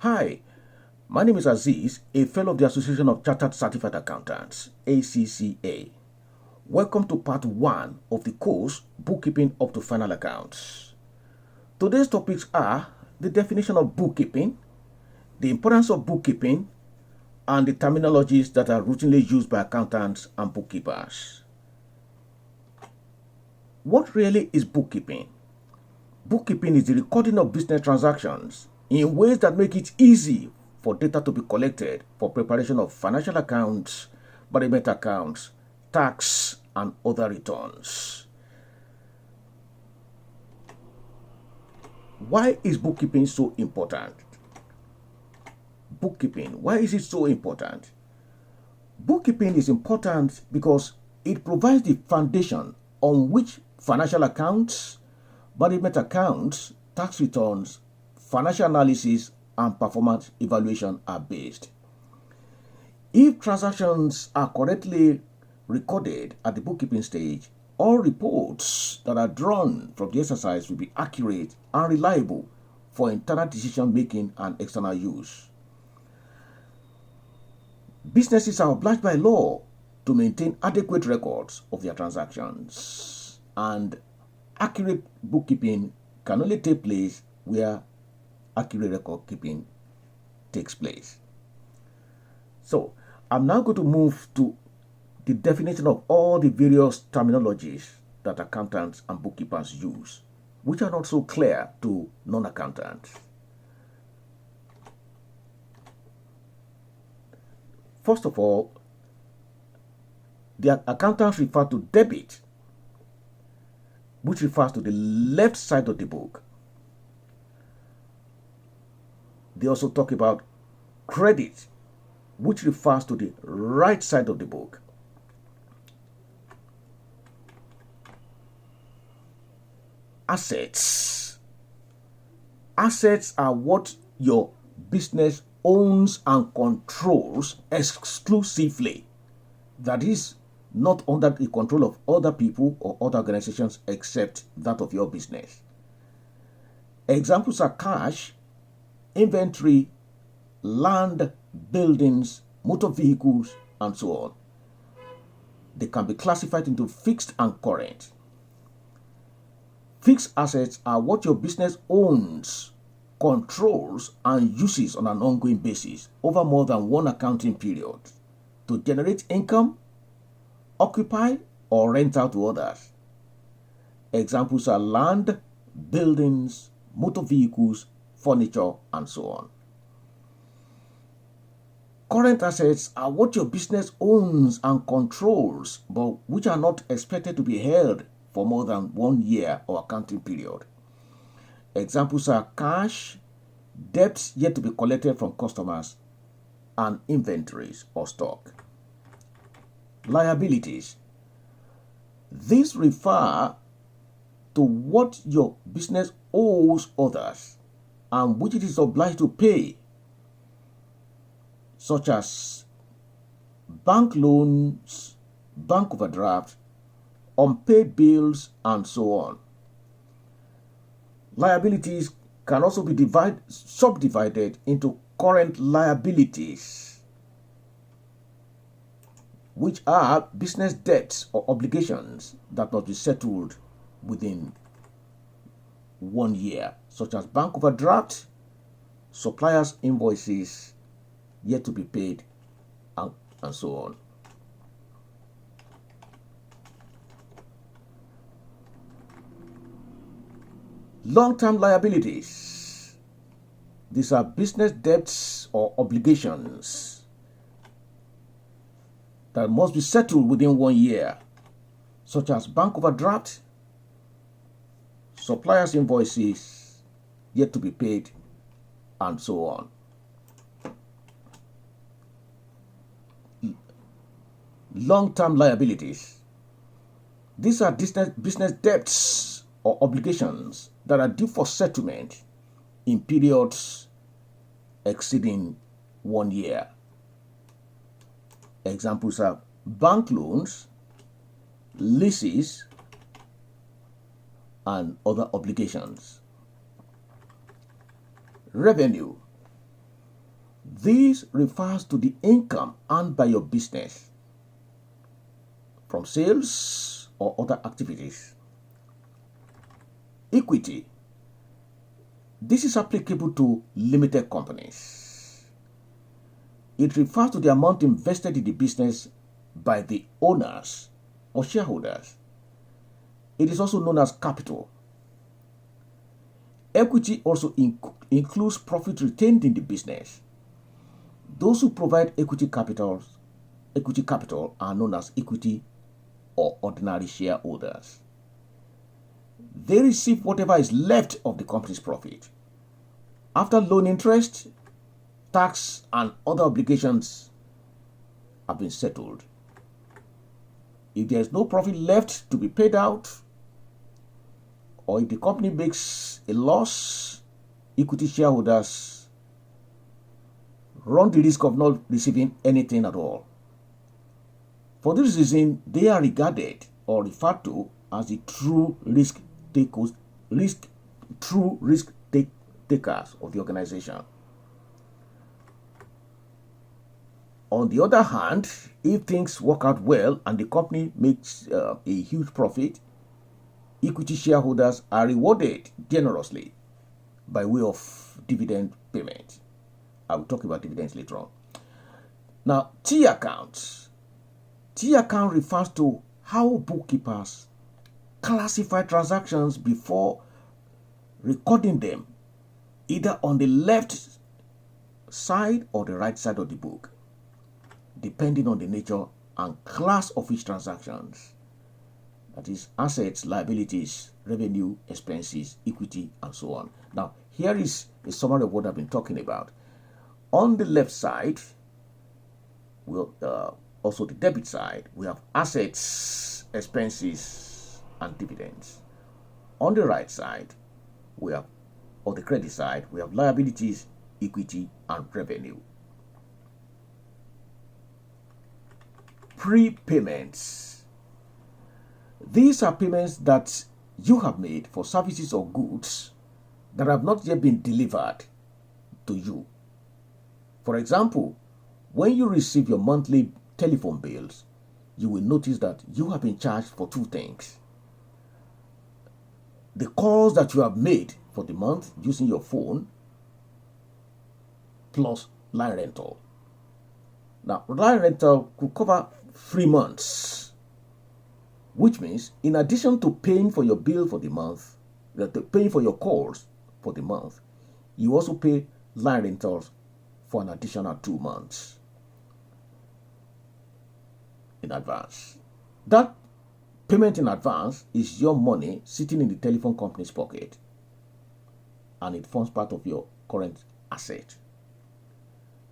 Hi, my name is Aziz, a fellow of the Association of Chartered Certified Accountants, ACCA. Welcome to part 1 of the course, Bookkeeping up to Final Accounts. Today's topics are the definition of bookkeeping, the importance of bookkeeping, and the terminologies that are routinely used by accountants and bookkeepers. What really is bookkeeping? Bookkeeping is the recording of business transactions in ways that make it easy for data to be collected for preparation of financial accounts, management accounts, tax, and other returns. Why is bookkeeping so important? Bookkeeping, why is it so important? Bookkeeping is important because it provides the foundation on which financial accounts, management accounts, tax returns, financial analysis, and performance evaluation are based. If transactions are correctly recorded at the bookkeeping stage, all reports that are drawn from the exercise will be accurate and reliable for internal decision making and external use. Businesses are obliged by law to maintain adequate records of their transactions, and accurate bookkeeping can only take place where accurate record keeping takes place. So, I'm now going to move to the definition of all the various terminologies that accountants and bookkeepers use, which are not so clear to non-accountants. First of all, the accountants refer to debit, which refers to the left side of the book. They also talk about credit, which refers to the right side of the book. Assets. Assets are what your business owns and controls exclusively. That is, not under the control of other people or other organizations except that of your business. Examples are cash, inventory, land, buildings, motor vehicles, and so on. They can be classified into fixed and current. Fixed assets are what your business owns, controls, and uses on an ongoing basis over more than one accounting period to generate income, occupy, or rent out to others. Examples are land, buildings, motor vehicles, furniture, and so on. Current assets are what your business owns and controls, but which are not expected to be held for more than 1 year or accounting period. Examples are cash, debts yet to be collected from customers, and inventories or stock. Liabilities. These refer to what your business owes others and which it is obliged to pay, such as bank loans, bank overdraft, unpaid bills, and so on. Liabilities can also be subdivided into current liabilities, which are business debts or obligations that must be settled within 1 year, such as bank overdraft, suppliers' invoices yet to be paid, and so on. Long-term liabilities. These are business debts or obligations that must be settled within 1 year, such as bank overdraft, suppliers' invoices yet to be paid, and so on. Long-term liabilities. These are business debts or obligations that are due for settlement in periods exceeding 1 year. Examples are bank loans, leases, and other obligations. Revenue. This refers to the income earned by your business from sales or other activities. Equity. This is applicable to limited companies. It refers to the amount invested in the business by the owners or shareholders. It is also known as capital. Equity also includes profit retained in the business. Those who provide equity capital are known as equity or ordinary shareholders. They receive whatever is left of the company's profit. After loan interest, tax, and other obligations have been settled. If there is no profit left to be paid out, or if the company makes a loss, equity shareholders run the risk of not receiving anything at all. For this reason, they are regarded or referred to as the true risk takers of the organization. On the other hand, if things work out well and the company makes a huge profit, equity shareholders are rewarded generously by way of dividend payment. I will talk about dividends later on. Now, T account. T account refers to how bookkeepers classify transactions before recording them, either on the left side or the right side of the book, depending on the nature and class of each transaction. That is, assets, liabilities, revenue, expenses, equity, and so on. Now, here is a summary of what I've been talking about. On the left side, also the debit side, we have assets, expenses, and dividends. On the right side, or the credit side, we have liabilities, equity, and revenue. Prepayments. These are payments that you have made for services or goods that have not yet been delivered to you. For example, when you receive your monthly telephone bills, you will notice that you have been charged for two things: the calls that you have made for the month using your phone, plus line rental. Now, line rental could cover 3 months, which means in addition to paying for your bill for the month, paying for your calls for the month, you also pay line rentals for an additional 2 months in advance. That payment in advance is your money sitting in the telephone company's pocket, and it forms part of your current asset.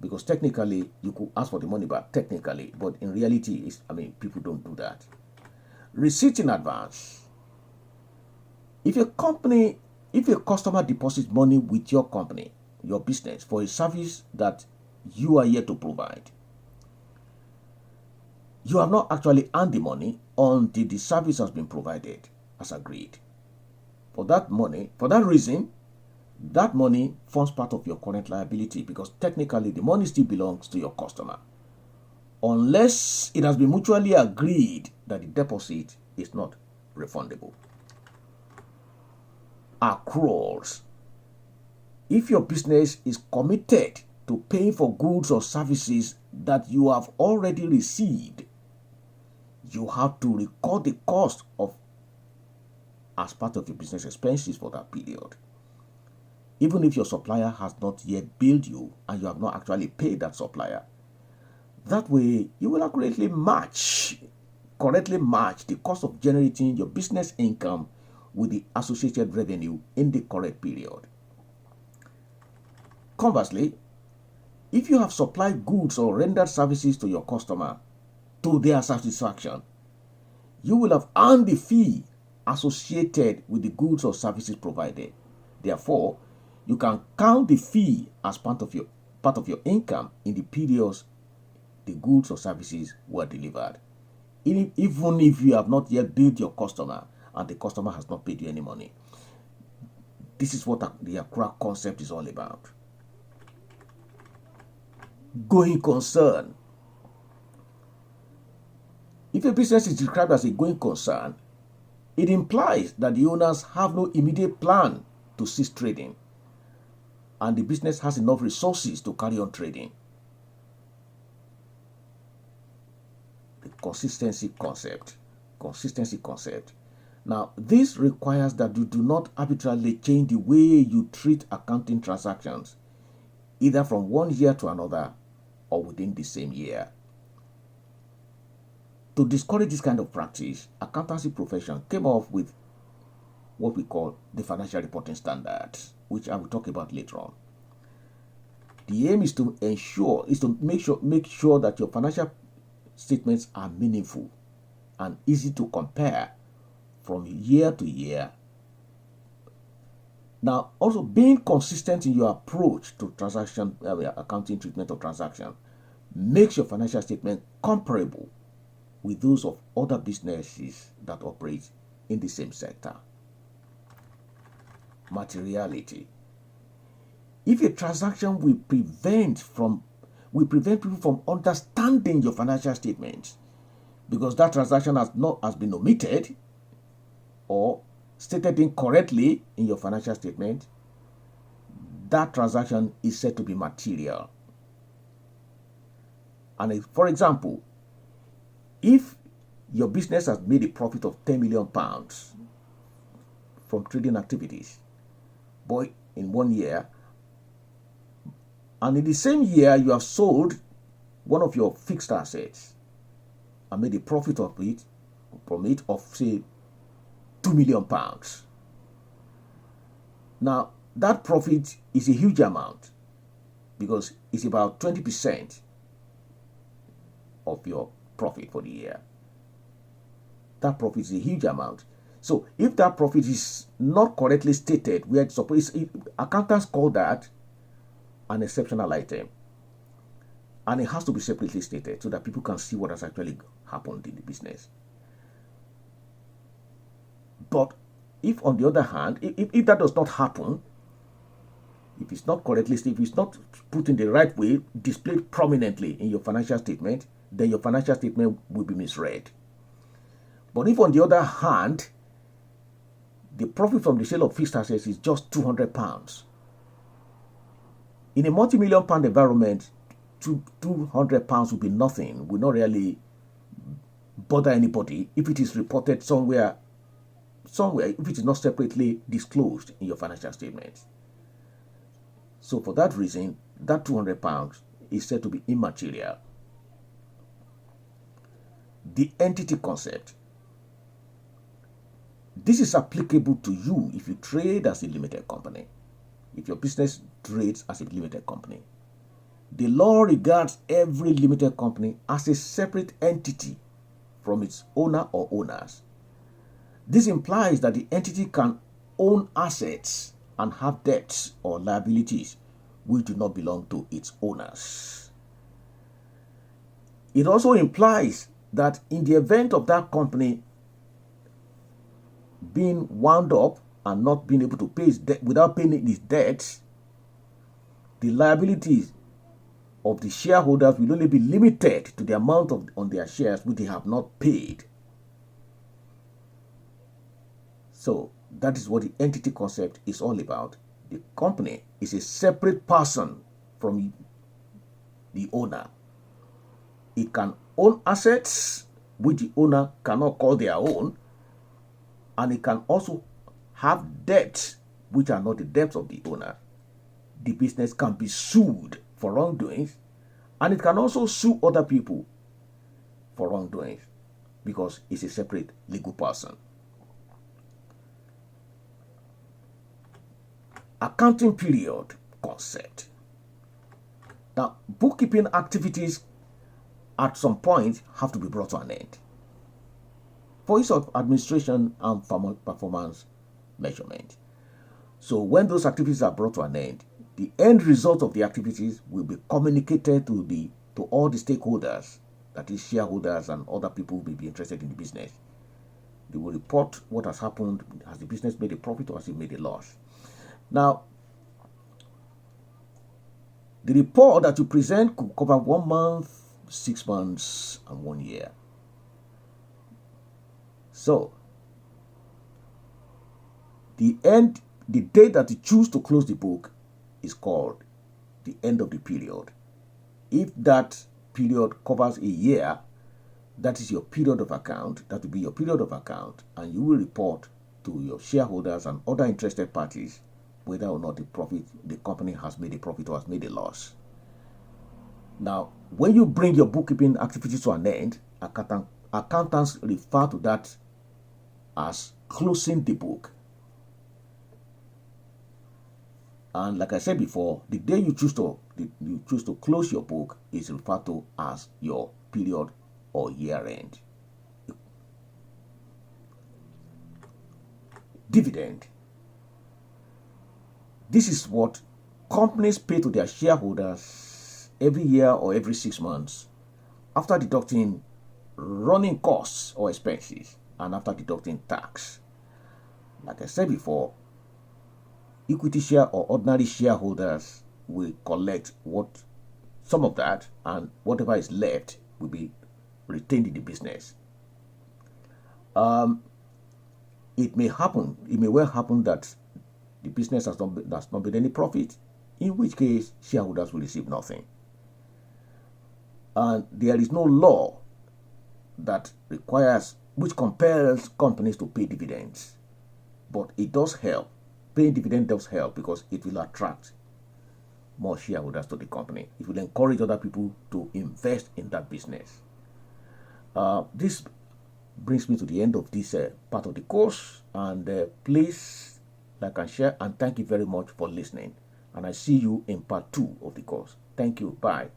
Because technically, you could ask for the money back technically, but in reality, people don't do that. Receipt in advance. If a customer deposits money with your company, your business, for a service that you are here to provide, you have not actually earned the money until the service has been provided as agreed. For that reason, that money forms part of your current liability, because technically the money still belongs to your customer, unless it has been mutually agreed that the deposit is not refundable. Accruals. If your business is committed to paying for goods or services that you have already received, you have to record the cost as part of your business expenses for that period. Even if your supplier has not yet billed you and you have not actually paid that supplier, that way you will correctly match the cost of generating your business income with the associated revenue in the correct period. Conversely, if you have supplied goods or rendered services to your customer to their satisfaction, you will have earned the fee associated with the goods or services provided. Therefore, you can count the fee as part of your income in the periods the goods or services were delivered, even if you have not yet billed your customer and the customer has not paid you any money. This is what the accrual concept is all about. going concern. If a business is described as a going concern, it implies that the owners have no immediate plan to cease trading, and the business has enough resources to carry on trading. The consistency concept. Consistency concept. Now, this requires that you do not arbitrarily change the way you treat accounting transactions, either from one year to another or within the same year. To discourage this kind of practice, accountancy profession came up with what we call the financial reporting standards, which I will talk about later on. The aim is to make sure that your financial statements are meaningful and easy to compare from year to year. Now, also being consistent in your approach to accounting treatment of transaction makes your financial statement comparable with those of other businesses that operate in the same sector. Materiality. If a transaction will prevent people from understanding your financial statements because that transaction has been omitted or stated incorrectly in your financial statement, that transaction is said to be material. And for example, if your business has made a profit of £10 million from trading activities, but in 1 year, and in the same year you have sold one of your fixed assets and made a profit of it of say £2 million. Now that profit is a huge amount because it's about 20% of your profit for the year. That profit is a huge amount. So if that profit is not correctly stated, accountants call that an exceptional item, and it has to be separately stated so that people can see what has actually happened in the business. But if on the other hand, if that does not happen, if it's not correctly stated, if it's not put in the right way, displayed prominently in your financial statement, then your financial statement will be misread. But if on the other hand, the profit from the sale of fixed assets is just £200, in a multi-million pound environment, £200 will be nothing, will not really bother anybody if it is reported somewhere, if it is not separately disclosed in your financial statement. So for that reason, that £200 is said to be immaterial. The entity concept. This is applicable to you if you trade as a limited company. If your business trades as a limited company. The law regards every limited company as a separate entity from its owner or owners. This implies that the entity can own assets and have debts or liabilities which do not belong to its owners. It also implies that in the event of that company being wound up and not being able to pay its debt without paying its debts, the liabilities of the shareholders will only be limited to the amount on their shares which they have not paid. So that is what the entity concept is all about. The company is a separate person from the owner. It can own assets which the owner cannot call their own, and it can also have debts which are not the debts of the owner. The business can be sued for wrongdoings, and it can also sue other people for wrongdoings because it's a separate legal person. Accounting period concept. Now, bookkeeping activities at some point have to be brought to an end for use of administration and performance measurement. So when those activities are brought to an end, the end result of the activities will be communicated to all the stakeholders, that is shareholders and other people who may be interested in the business. They will report what has happened. Has the business made a profit or has it made a loss? Now, The report that you present could cover 1 month, 6 months, and 1 year. So, the date that you choose to close the book is called the end of the period. If that period covers a year, that is your period of account. That will be your period of account, and you will report to your shareholders and other interested parties whether or not the company has made a profit or has made a loss. Now, when you bring your bookkeeping activities to an end, accountants refer to that as closing the book. And like I said before, the day you choose to close your book is referred to as your period or year end. Dividend. This is what companies pay to their shareholders every year or every 6 months after deducting running costs or expenses and after deducting tax. Like I said before, equity share or ordinary shareholders will collect some of that, and whatever is left will be retained in the business. It may well happen that the business has not made any profit, in which case shareholders will receive nothing. And there is no law which compels companies to pay dividends, but it does help. Paying dividend does help because it will attract more shareholders to the company. It will encourage other people to invest in that business. This brings me to the end of this part of the course, and please like and share, and thank you very much for listening, and I see you in part 2 of the course. Thank you. Bye.